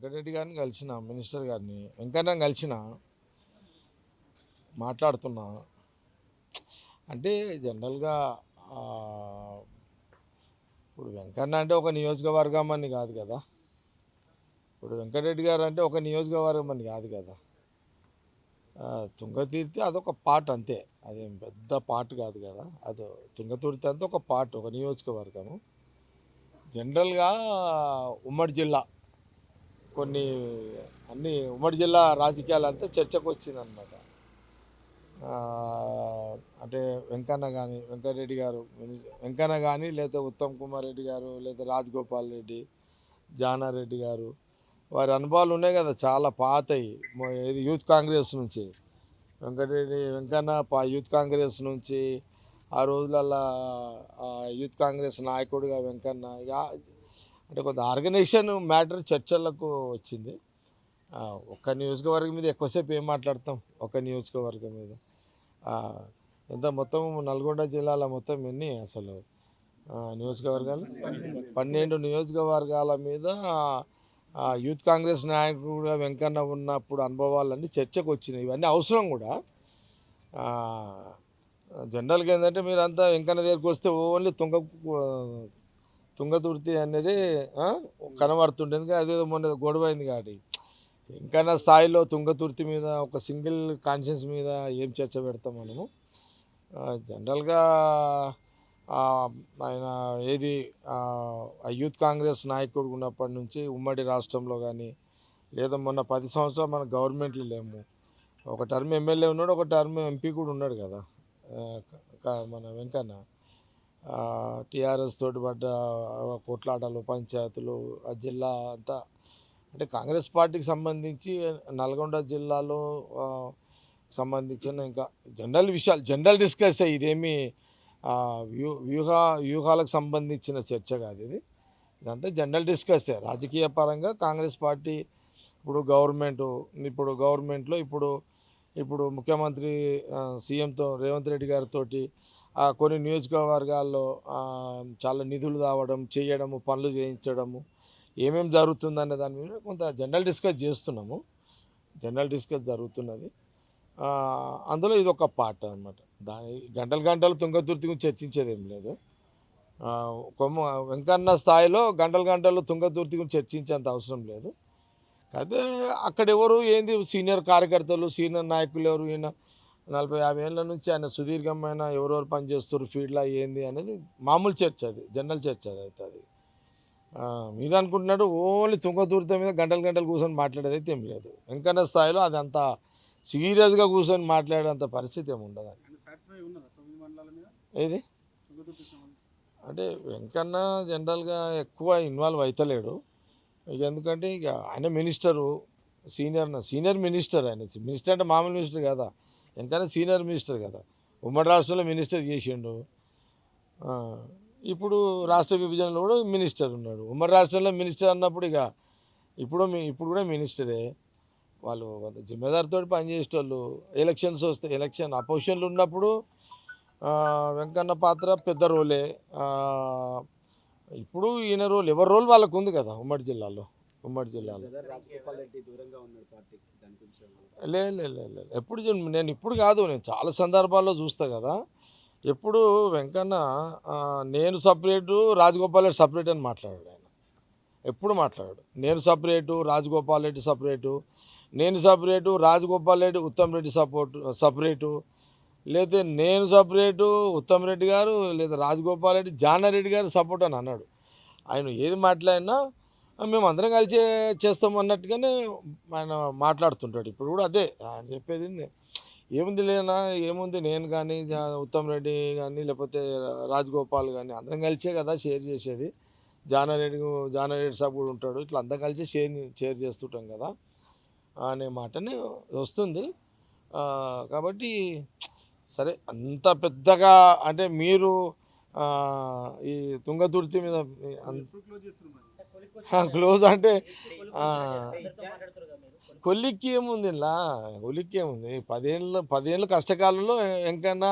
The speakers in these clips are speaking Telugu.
వెంకటరెడ్డి గారిని కలిసిన మినిస్టర్ గారిని వెంకన్న కలిసిన మాట్లాడుతున్నా. అంటే జనరల్గా ఇప్పుడు వెంకన్న అంటే ఒక నియోజకవర్గం అని కాదు కదా. ఇప్పుడు వెంకటరెడ్డి గారు అంటే ఒక నియోజకవర్గం అని కాదు కదా. తుంగతుర్తి అదొక పార్ట్ అంతే, అదేం పెద్ద పార్ట్ కాదు కదా. అది తుంగతుర్తి అంతా ఒక పార్ట్, ఒక నియోజకవర్గము. జనరల్గా ఉమ్మడి జిల్లా కొన్ని అన్ని ఉమ్మడి జిల్లా రాజకీయాలు అంతా చర్చకు వచ్చిందనమాట. అంటే వెంకన్న కానీ వెంకటరెడ్డి గారు వెంకన్న కానీ లేదా ఉత్తమ్ కుమార్ రెడ్డి గారు లేదా రాజగోపాల్ రెడ్డి జానారెడ్డి గారు వారి అనుభవాలు ఉన్నాయి కదా, చాలా పాతయి. ఇది యూత్ కాంగ్రెస్ నుంచి వెంకన్న యూత్ కాంగ్రెస్ నుంచి ఆ రోజులల్లో యూత్ కాంగ్రెస్ నాయకుడిగా వెంకన్న ఇక అంటే కొంత ఆర్గనైజేషన్ మ్యాటర్ చర్చలకు వచ్చింది. ఒక్క నియోజకవర్గం మీద ఎక్కువసేపు ఏం మాట్లాడతాం. ఒక నియోజకవర్గం మీద ఎంత మొత్తం నల్గొండ జిల్లాలో మొత్తం ఎన్ని అసలు నియోజకవర్గాలు 12 నియోజకవర్గాల మీద యూత్ కాంగ్రెస్ నాయకుడుగా వెంకన్న ఉన్నప్పుడు అనుభవాలన్నీ చర్చకు వచ్చినాయి. ఇవన్నీ అవసరం కూడా. జనరల్గా ఏంటంటే మీరంతా వెంకన్న దగ్గరికి వస్తే ఓన్లీ తుంగతుర్తి అనేది కనబడుతుండేది. అదేదో మొన్న గొడవ అయింది కాబట్టి వెంకన్న స్థాయిలో తుంగతుర్తి మీద ఒక సింగిల్ కాన్షియన్స్ మీద ఏం చర్చ పెడతాం మనము. జనరల్గా ఆయన ఏది యూత్ కాంగ్రెస్ నాయకుడు ఉన్నప్పటి నుంచి ఉమ్మడి రాష్ట్రంలో కానీ లేదా మొన్న 10 సంవత్సరాలు మన గవర్నమెంట్లో లేము. ఒక టర్మ్ ఎమ్మెల్యే ఉన్నాడు, ఒక టర్మ్ ఎంపీ కూడా ఉన్నాడు కదా మన వెంకన్న. టీఆర్ఎస్ తోటి పడ్డ కొట్లాటలు పంచాయతీలు ఆ జిల్లా అంతా అంటే కాంగ్రెస్ పార్టీకి సంబంధించి నల్గొండ జిల్లాలో సంబంధించిన ఇంకా జనరల్ విషయాలు జనరల్ డిస్కస్ అయ్యి ఇదేమి వ్యూహాలకు సంబంధించిన చర్చ కాదు ఇది. ఇదంతా జనరల్ డిస్కస్సే. రాజకీయ పరంగా కాంగ్రెస్ పార్టీ ఇప్పుడు గవర్నమెంట్లో ఇప్పుడు ముఖ్యమంత్రి సీఎంతో రేవంత్ రెడ్డి గారితో కొన్ని నియోజకవర్గాల్లో చాలా నిధులు చేయడము పనులు చేయించడము ఏమేమి జరుగుతుందనే దాని మీద కొంత జనరల్ డిస్కస్ చేస్తున్నాము. జనరల్ డిస్కస్ జరుగుతున్నది. అందులో ఇది ఒక పార్ట్ అనమాట. దాని గంటలు తుంగతుర్తి గురించి చర్చించేది ఏం లేదు. వెంకన్న స్థాయిలో గంటలు తుంగతుర్తి గురించి చర్చించేంత అవసరం లేదు. అయితే అక్కడ ఎవరు ఏంది సీనియర్ కార్యకర్తలు సీనియర్ నాయకులు ఎవరు, ఈయన 40-50 ఏళ్ళ నుంచి ఆయన సుదీర్ఘమైన ఎవరెవరు పనిచేస్తారు ఫీల్డ్లో ఏంది అనేది మామూలు చర్చ, అది జనరల్ చర్చ అది అవుతుంది. మీరు అనుకుంటున్నాడు ఓన్లీ తుంగతుర్తి మీద గంటలు కూర్చొని మాట్లాడేది అయితే ఏం లేదు. వెంకన్న స్థాయిలో అది అంత సీరియస్గా కూర్చొని మాట్లాడేంత పరిస్థితి ఏమి ఉండదు. ఏది అంటే వెంకన్న జనరల్గా ఎక్కువ ఇన్వాల్వ్ అవుతలేడు. ఇక ఎందుకంటే ఇక ఆయన మినిస్టరు సీనియర్ మినిస్టర్. ఆయన మినిస్టర్ అంటే మామూలు మినిస్టర్ కదా, వెంకన్న సీనియర్ మినిస్టర్ కదా. ఉమ్మడి రాష్ట్రంలో మినిస్టర్ చేసిండు. ఇప్పుడు రాష్ట్ర విభజనలో కూడా మినిస్టర్ ఉన్నాడు. ఉమ్మడి రాష్ట్రంలో మినిస్టర్ అన్నప్పుడు ఇక ఇప్పుడు కూడా మినిస్టరే. వాళ్ళు కొంత జిమ్మేదారితో పనిచేసేటోళ్ళు. ఎలక్షన్స్ వస్తే ఎలక్షన్ అపోజిషన్లు ఉన్నప్పుడు వెంకన్న పాత్ర పెద్ద రోలే. ఇప్పుడు ఈయన రోల్ ఎవరి రోల్ వాళ్ళకు ఉంది కదా ఉమ్మడి జిల్లాలో. లేదు ఎప్పుడు నేను ఇప్పుడు కాదు, నేను చాలా సందర్భాల్లో చూస్తా కదా. ఎప్పుడు వెంకన్న నేను సపరేటు రాజగోపాల్ రెడ్డి సపరేట్ అని మాట్లాడాడు. ఆయన ఎప్పుడు మాట్లాడాడు నేను సపరేటు రాజగోపాల్ రెడ్డి సపరేటు, నేను సపరేటు రాజగోపాల్ రెడ్డి ఉత్తమ్ రెడ్డి సపరేటు, లేదా నేను సపరేటు ఉత్తమ్ రెడ్డి గారు లేదా రాజగోపాల్ రెడ్డి జానారెడ్డి గారు సపోర్ట్ అని అన్నాడు. ఆయన ఏది మాట్లాడినా మేము అందరం కలిసి చేస్తాం అన్నట్టుగానే ఆయన మాట్లాడుతుంటాడు. ఇప్పుడు కూడా అదే ఆయన చెప్పేది. ఏముంది నేను కానీ ఉత్తమ్ రెడ్డి కానీ లేకపోతే రాజగోపాల్ కానీ అందరం కలిసే కదా షేర్ చేసేది. జానారెడ్డి సాబ్ కూడా ఉంటాడు. ఇట్లా అందరం కలిసి షేర్ చేస్తుంటాం కదా అనే మాటనే వస్తుంది. కాబట్టి సరే అంత పెద్దగా అంటే మీరు ఈ తుంగతుర్తి మీద క్లోజ్ అంటే కొలిక్కి ఏముంది ఇలా, కొలిక్కి ఏముంది. 10 ఏళ్ళు కష్టకాలంలో ఇంకన్నా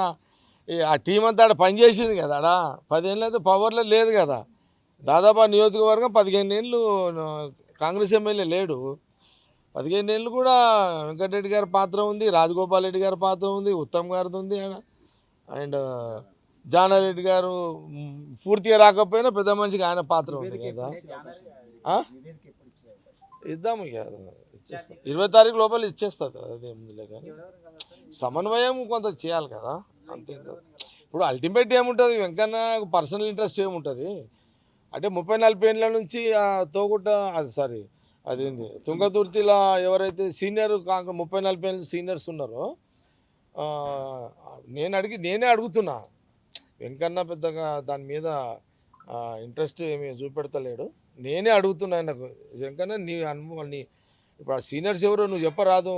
ఆ టీం అంతా ఆడ పనిచేసింది కదా. ఆడ 10 ఏళ్ళు అయితే పవర్లో లేదు కదా. దాదాపు నియోజకవర్గం 15 ఏళ్ళు కాంగ్రెస్ ఎమ్మెల్యే లేడు. 15 ఏళ్ళు కూడా వెంకటరెడ్డి గారి పాత్ర ఉంది, రాజగోపాల్ రెడ్డి గారి పాత్ర ఉంది, ఉత్తమ్ గారిది ఉంది, అండ్ జానారెడ్డి గారు పూర్తిగా రాకపోయినా పెద్ద మనిషికి ఆయన పాత్ర ఉంది కదా. ఆ? ఇద్దాము ఇక, ఇచ్చేస్తాం 20 తారీఖు లోపల ఇచ్చేస్తుంది, అదేముందిలే. కానీ సమన్వయం కొంత చేయాలి కదా, అంతే. ఇప్పుడు అల్టిమేట్ ఏముంటుంది, వెంకన్న పర్సనల్ ఇంట్రెస్ట్ ఏముంటుంది అంటే 30-40 ఏళ్ళ నుంచి తోగుట్ట అది సారీ అదేంది తుంగతుర్తిలో ఎవరైతే సీనియర్ 30-40 ఏళ్ళ సీనియర్స్ ఉన్నారో నేనే అడుగుతున్నా. వెంకన్న పెద్దగా దాని మీద ఇంట్రెస్ట్ ఏమి చూపెడతలేడు. నేనే అడుగుతున్నా ఆయనకు, వెంకన్న నీ అనుభవం నీ ఇప్పుడు ఆ సీనియర్స్ ఎవరో నువ్వు చెప్పరాదు,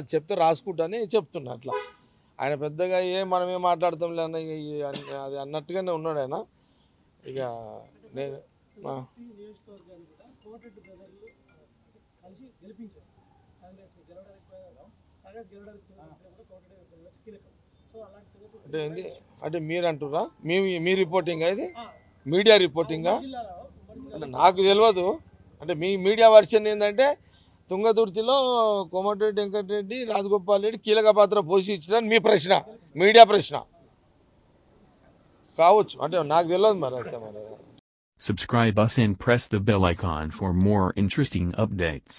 అది చెప్తే రాసుకుంటానే చెప్తున్నా. అట్లా ఆయన పెద్దగా మనమేం మాట్లాడతాంలే అన్న అది అన్నట్టుగానే ఉన్నాడు ఆయన. ఇక నేను అంటే ఏంది అంటే మీరు అంటురా, మీ రిపోర్టింగా ఇది మీడియా రిపోర్టింగా అంటే నాకు తెలియదు. అంటే మీ మీడియా వర్షన్ ఏంటంటే తుంగతుర్తిలో కోమటిరెడ్డి వెంకటరెడ్డి, రాజగోపాల్ రెడ్డి కీలక పాత్ర పోషించడానికి మీ ప్రశ్న, మీడియా ప్రశ్న కావచ్చు. అంటే నాకు తెలియదు మరి అయితే మరి. Subscribe us and press the bell icon for more interesting updates.